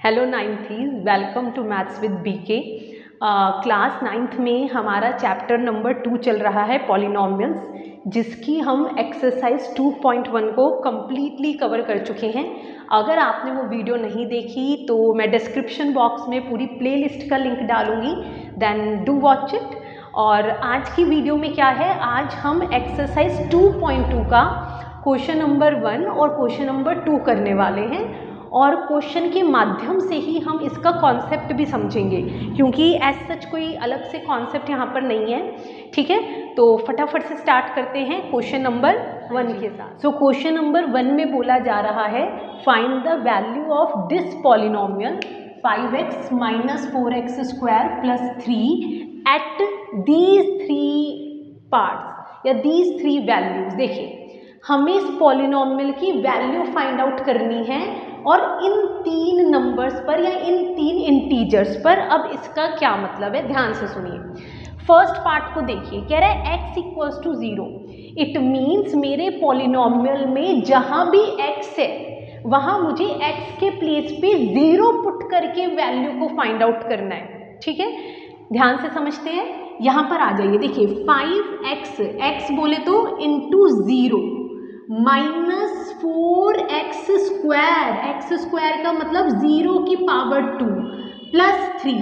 Hello nineties, welcome to maths with BK. Class 9th में हमारा chapter number 2 चल रहा है पॉलिनॉमियल्स, जिसकी हम एक्सरसाइज 2.1 को कम्प्लीटली कवर कर चुके हैं। अगर आपने वो वीडियो नहीं देखी तो मैं डिस्क्रिप्शन बॉक्स में पूरी प्लेलिस्ट का लिंक डालूंगी, देन डू वॉच इट। और आज की वीडियो में क्या है, आज हम एक्सरसाइज 2.2 का क्वेश्चन नंबर 1 और क्वेश्चन नंबर 2 करने वाले हैं, और क्वेश्चन के माध्यम से ही हम इसका कॉन्सेप्ट भी समझेंगे, क्योंकि एज सच कोई अलग से कॉन्सेप्ट यहाँ पर नहीं है। ठीक है, तो फटाफट से स्टार्ट करते हैं क्वेश्चन नंबर 1 के साथ। सो क्वेश्चन नंबर 1 में बोला जा रहा है, find the value of this polynomial 5x minus 4x square plus 3 at these 3 parts या दीज 3 वैल्यूज। देखिए, हमें इस पॉलिनोमियल की वैल्यू फाइंड आउट करनी है, और इन 3 नंबर्स पर या इन 3 इंटीजर्स पर। अब इसका क्या मतलब है, ध्यान से सुनिए। फर्स्ट पार्ट को देखिए, कह रहा है x equals to 0। It means मेरे पॉलिनोमियल में जहां भी x है वहां मुझे x के प्लेस पे 0 पुट करके वैल्यू को फाइंड आउट करना है। ठीक है, ध्यान से समझते हैं। यहां पर आ जाइए, देखिए 5x, x बोले तो into 0 minus 4x square, x square का मतलब 0 की पावर 2 प्लस 3।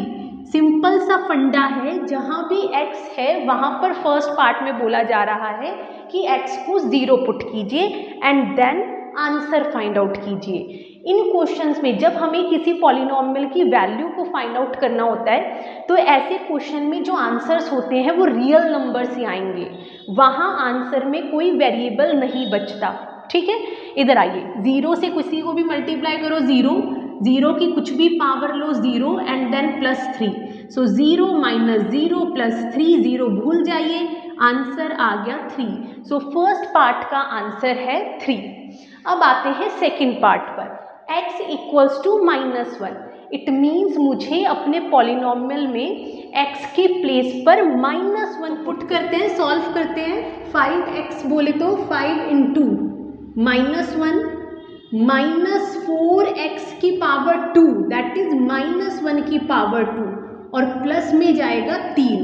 सिंपल सा फंडा है, जहां भी x है वहां पर फर्स्ट पार्ट में बोला जा रहा है कि x को 0 पुट कीजिए and then answer find out कीजिए। इन क्वेश्चंस में जब हमें किसी पॉलिनोमियल की वैल्यू को फाइंड आउट करना होता है, तो ऐसे क्वेश्चन में जो आंसर्स होते हैं वो रियल नंबर से आएंगे, वहाँ आंसर में कोई वेरिएबल नहीं बचता। ठीक है, इधर आइए, 0 से किसी को भी मल्टीप्लाई करो 0 की कुछ भी पावर लो 0 and then plus 3। So 0 minus 0 plus 3, 0 भूल जाइए, आंसर आ गया 3। सो फर्स्ट पार्ट का आंसर है 3। अब आते हैं सेकेंड पार्ट पर, x equals to -1। It means मुझे अपने पॉलिनोमियल में x के प्लेस पर -1 पुट करते हैं, सॉल्व करते हैं। 5x बोले तो 5 इंटू -1 माइनस 4x की पावर 2, दैट इज -1 की पावर 2, और प्लस में जाएगा 3,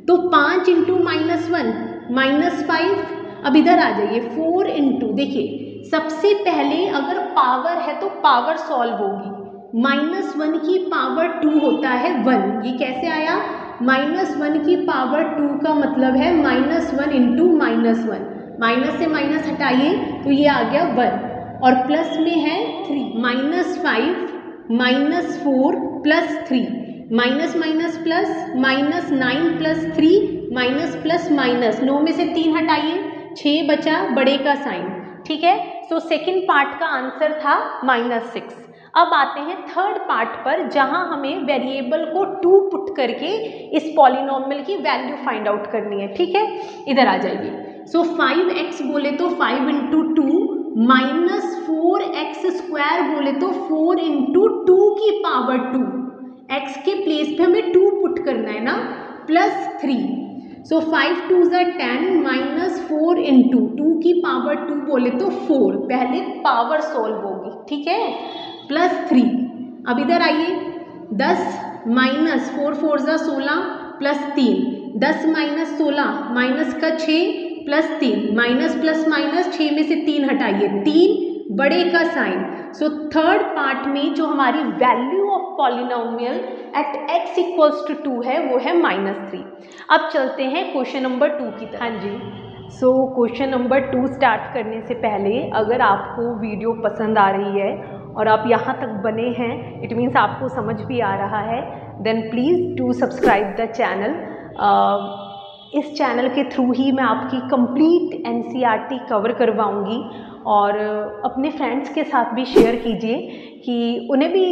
तो 5 इंटू -1 -5। अब इधर आ जाइए, 4 इंटू, देखिए सबसे पहले अगर पावर है तो पावर सॉल्व होगी। -1 की पावर 2 होता है 1, ये कैसे आया, -1 की पावर 2 का मतलब है -1 इंटू -1, माइनस से माइनस हटाइए तो ये आ गया 1, और प्लस में है 3, -5 -4 plus 3, minus minus plus, -9 plus 3 minus plus minus, 9 में से 3 हटाइए, 6 बचा, बड़े का साइन। ठीक है, सो सेकेंड पार्ट का आंसर था -6। अब आते हैं थर्ड पार्ट पर, जहां हमें वेरिएबल को 2 पुट करके इस पॉलिनोमियल की वैल्यू फाइंड आउट करनी है। ठीक है, इधर आ जाइए। सो 5x बोले तो 5 इंटू 2 माइनस 4x स्क्वायर बोले तो 4 इंटू 2 की पावर 2, x के प्लेस पे हमें 2 पुट करना है ना, प्लस 3। सो 5 2 ज़ा 10 माइनस 4 इंटू 2 की पावर 2 बोले तो 4, पहले पावर सॉल्व होगी। ठीक है, प्लस 3। अब इधर आइए, 10 माइनस 4 4 ज़ा 16 प्लस 3, 10 माइनस 16 माइनस का 6 प्लस 3, माइनस प्लस माइनस, 6 में से 3 हटाइए, 3, बड़े का साइन। सो थर्ड पार्ट में जो हमारी value of polynomial at x equals to 2 है वो है -3। अब चलते हैं क्वेश्चन नंबर 2 की तरफ। हाँ जी, सो क्वेश्चन नंबर 2 स्टार्ट करने से पहले अगर आपको वीडियो पसंद आ रही है और आप यहाँ तक बने हैं, इट मीन्स आपको समझ भी आ रहा है, then please do subscribe the channel. इस चैनल के थ्रू ही मैं आपकी कंप्लीट NCERT कवर करवाऊंगी, और अपने फ्रेंड्स के साथ भी शेयर कीजिए कि उन्हें भी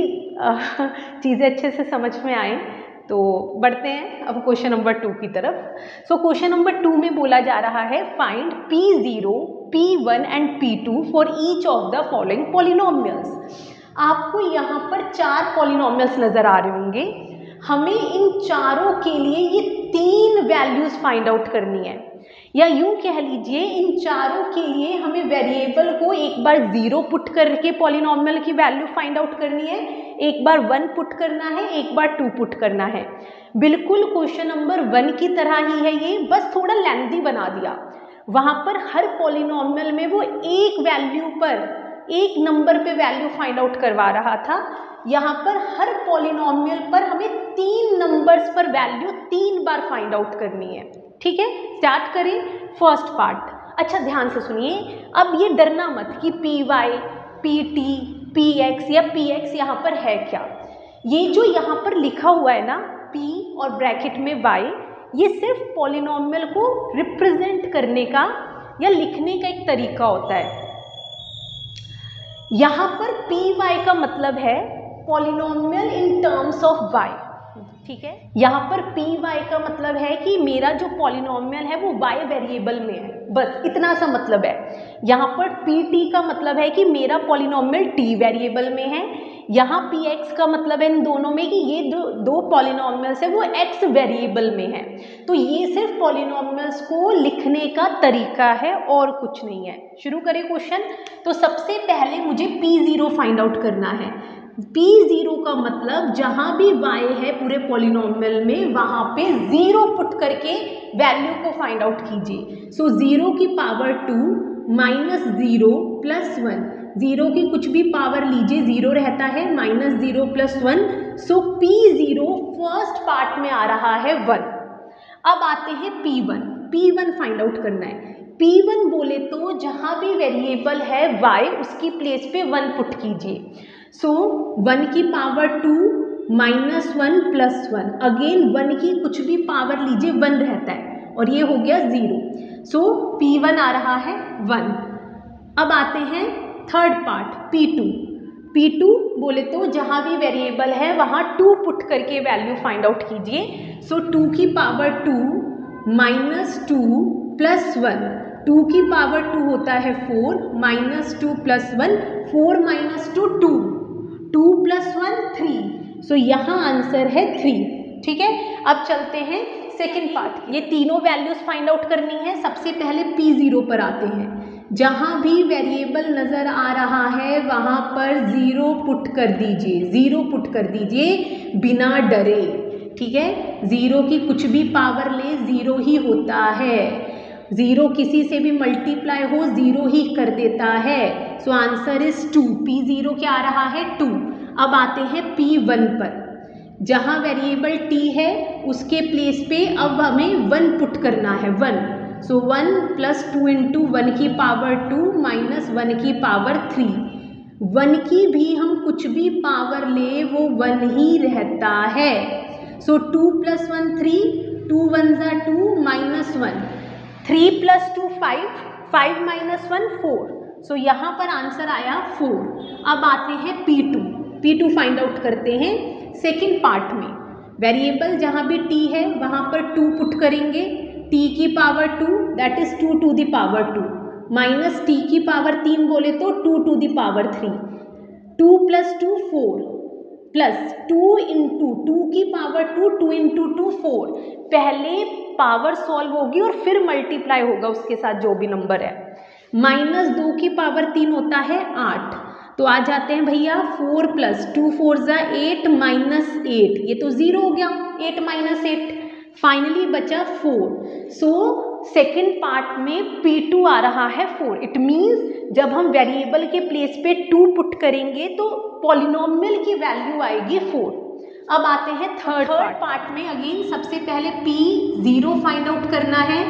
चीज़ें अच्छे से समझ में आएँ। तो बढ़ते हैं अब क्वेश्चन नंबर 2 की तरफ। सो क्वेश्चन नंबर 2 में बोला जा रहा है, find P0, P1 and P2 for each of the following polynomials. आपको यहाँ पर 4 पॉलिनोमियल्स नज़र आ रहे होंगे, हमें इन चारों के लिए ये 3 वैल्यूज़ फाइंड आउट करनी है, या यूं कह लीजिए इन चारों के लिए हमें वेरिएबल को एक बार 0 पुट करके पॉलिनोमियल की वैल्यू फाइंड आउट करनी है, एक बार 1 पुट करना है, एक बार 2 पुट करना है। बिल्कुल क्वेश्चन नंबर 1 की तरह ही है ये, बस थोड़ा लेंथी बना दिया। वहाँ पर हर पॉलिनॉमियल में वो एक वैल्यू पर, एक नंबर पे वैल्यू फाइंड आउट करवा रहा था। यहाँ पर हर पॉलिनॉमियल पर हमें 3 नंबर्स पर वैल्यू 3 बार फाइंड आउट करनी है। ठीक है, स्टार्ट करें फर्स्ट पार्ट। अच्छा ध्यान से सुनिए, अब ये डरना मत कि P Y, P T, P X या पी एक्स यहाँ पर है क्या। ये जो यहाँ पर लिखा हुआ है ना पी और ब्रैकेट में वाई, ये सिर्फ पॉलिनॉमियल को रिप्रेजेंट करने का या लिखने का एक तरीका होता है। यहाँ पर पी वाई का मतलब है polynomial in terms of Y. ठीक है, यहाँ पर पी वाई का मतलब है कि मेरा जो पॉलिनॉमियल है वो वाई वेरिएबल में है, बस इतना सा मतलब है। यहाँ पर पी टी का मतलब है कि मेरा पॉलिनॉमियल टी वेरिएबल में है। यहाँ पी एक्स का मतलब है इन दोनों में कि ये दो पॉलिनॉमियल्स है वो एक्स वेरिएबल में है। तो ये सिर्फ पॉलिनॉमियल्स को लिखने का तरीका है और कुछ नहीं है। शुरू करें क्वेश्चन। तो सबसे पहले मुझे P0 फाइंड आउट करना है। P0 का मतलब जहाँ भी y है पूरे पॉलिनॉमियल में वहाँ पे 0 पुट करके वैल्यू को फाइंड आउट कीजिए। सो 0 की पावर 2 माइनस 0 प्लस 1, 0 की कुछ भी पावर लीजिए 0 रहता है, माइनस 0 प्लस 1। सो P0 फर्स्ट पार्ट में आ रहा है 1। अब आते हैं P1। P1 फाइंड आउट करना है। P1 बोले तो जहाँ भी वेरिएबल है y उसकी प्लेस पे 1 पुट कीजिए। सो 1 की पावर 2 माइनस 1 प्लस 1, अगेन 1 की कुछ भी पावर लीजिए 1 रहता है और ये हो गया 0। सो P1 आ रहा है 1। अब आते हैं थर्ड पार्ट P2। P2 बोले तो जहाँ भी वेरिएबल है वहाँ 2 पुट करके वैल्यू फाइंड आउट कीजिए। सो 2 की पावर 2 माइनस 2 प्लस 1, 2 की पावर 2 होता है 4, माइनस 2 प्लस 1, 4 माइनस 2 2, 2 प्लस 1 3। सो यहाँ आंसर है 3। ठीक है, अब चलते हैं सेकेंड पार्ट। ये तीनों वैल्यूज फाइंड आउट करनी है। सबसे पहले P0 पर आते हैं। जहाँ भी वेरिएबल नज़र आ रहा है वहाँ पर 0 पुट कर दीजिए, 0 पुट कर दीजिए बिना डरे। ठीक है, 0 की कुछ भी पावर ले 0 ही होता है। 0 किसी से भी मल्टीप्लाई हो 0 ही कर देता है। So answer is 2। P0 क्या आ रहा है 2। अब आते हैं P1 पर। जहाँ वेरिएबल t है उसके प्लेस पे अब हमें 1 पुट करना है, 1। सो 1 प्लस 2 इंटू 1 की पावर 2 माइनस 1 की पावर 3। 1 की भी हम कुछ भी पावर ले वो 1 ही रहता है। सो 2 प्लस 1 3, 2 1 ज़ा 2 माइनस 1, 3 प्लस 2 5, 5 माइनस 1 4। सो यहाँ पर आंसर आया 4। अब आते हैं P2 फाइंड आउट करते हैं सेकेंड पार्ट में। वेरिएबल जहाँ भी t है वहाँ पर 2 पुट करेंगे। t की power 2 that is 2 to the power 2, minus t की पावर 3 बोले तो 2 to the power 3, 2 plus 2 4 plus 2 into 2 की पावर 2, 2 इंटू 2 4। पहले पावर सॉल्व होगी और फिर मल्टीप्लाई होगा उसके साथ जो भी नंबर है। माइनस 2 की पावर 3 होता है 8। तो आ जाते हैं भैया 4 प्लस 2 4 ज़ा 8 माइनस 8, ये तो 0 हो गया, 8 माइनस 8। फाइनली बचा 4। सो सेकेंड पार्ट में P2 आ रहा है 4। इट मीन्स जब हम वेरिएबल के प्लेस पे 2 पुट करेंगे तो पॉलिनॉमियल की वैल्यू आएगी 4। अब आते हैं थर्ड पार्ट में। अगेन सबसे पहले P0 फाइंड आउट करना है।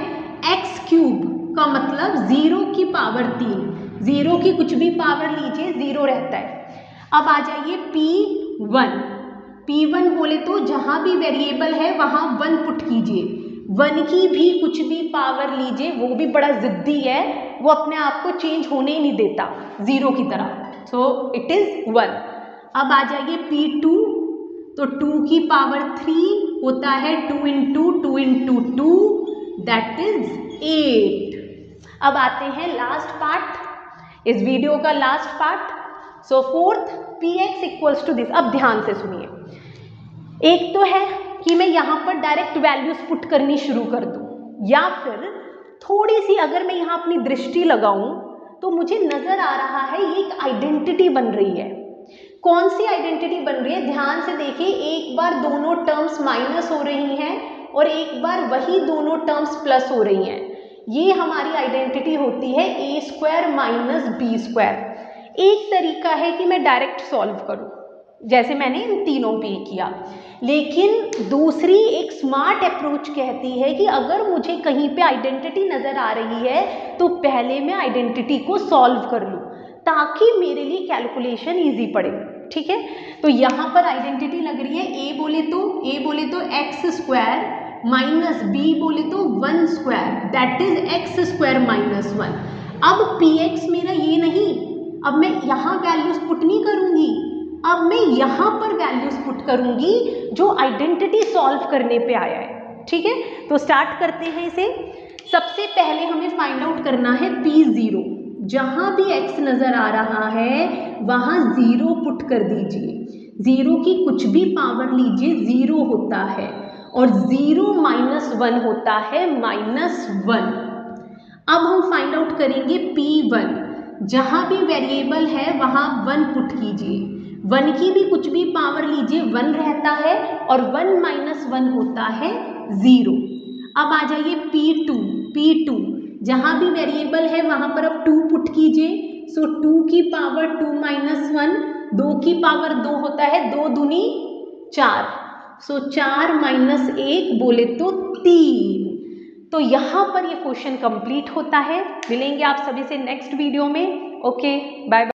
एक्स क्यूब का मतलब 0 की पावर 3, 0 की कुछ भी पावर लीजिए 0 रहता है। अब आ जाइए P1 बोले तो जहाँ भी वेरिएबल है वहाँ 1 पुट कीजिए। 1 की भी कुछ भी पावर लीजिए, वो भी बड़ा जिद्दी है, वो अपने आप को चेंज होने ही नहीं देता 0 की तरह। So it is 1। अब आ जाइए P2, तो 2 की पावर 3 होता है 2 इंटू 2 इंटू 2 दैट इज 8। अब आते हैं लास्ट पार्ट, इस वीडियो का last part. So fourth Px equals to this. अब ध्यान से सुनिए, एक तो है कि मैं यहाँ पर डायरेक्ट वैल्यूज पुट करनी शुरू कर दूँ, या फिर थोड़ी सी अगर मैं यहाँ अपनी दृष्टि लगाऊं तो मुझे नजर आ रहा है ये एक आइडेंटिटी बन रही है। कौन सी आइडेंटिटी बन रही है, ध्यान से देखिए, एक बार दोनों टर्म्स माइनस हो रही हैं और एक बार वही दोनों टर्म्स प्लस हो रही हैं। ये हमारी आइडेंटिटी होती है ए स्क्वायर माइनस बी स्क्वायर। एक तरीका है कि मैं डायरेक्ट सॉल्व करूं, जैसे मैंने इन तीनों पे किया, लेकिन दूसरी एक स्मार्ट अप्रोच कहती है कि अगर मुझे कहीं पे आइडेंटिटी नज़र आ रही है तो पहले मैं आइडेंटिटी को सॉल्व कर लूँ ताकि मेरे लिए कैलकुलेशन ईजी पड़े। ठीक है, तो यहाँ पर आइडेंटिटी लग रही है ए बोले तो एक्स स्क्वायर माइनस बी बोले तो 1 square, that is x square minus 1। अब पी एक्स मेरा ये नहीं, अब मैं यहाँ वैल्यूज पुट नहीं करूँगी, अब मैं यहाँ पर वैल्यूज पुट करूँगी जो आइडेंटिटी सॉल्व करने पे आया है। ठीक है, तो स्टार्ट करते हैं इसे। सबसे पहले हमें फाइंड आउट करना है P0। जहाँ भी x नज़र आ रहा है वहाँ 0 पुट कर दीजिए। 0 की कुछ भी पावर लीजिए 0 होता है और 0 माइनस 1 होता है -1। अब हम फाइंड आउट करेंगे P1। जहाँ भी वेरिएबल है वहाँ 1 पुट कीजिए। 1 की भी कुछ भी पावर लीजिए 1 रहता है और 1 माइनस 1 होता है 0। अब आ जाइए P2। जहाँ भी वेरिएबल है वहाँ पर अब 2 पुट कीजिए। सो 2 की पावर 2 माइनस 1, 2 की पावर 2 होता है, 2 दूनी 4, सो 4 माइनस 1 बोले तो 3। तो यहाँ पर ये क्वेश्चन कंप्लीट होता है। मिलेंगे आप सभी से नेक्स्ट वीडियो में। Okay, bye bye.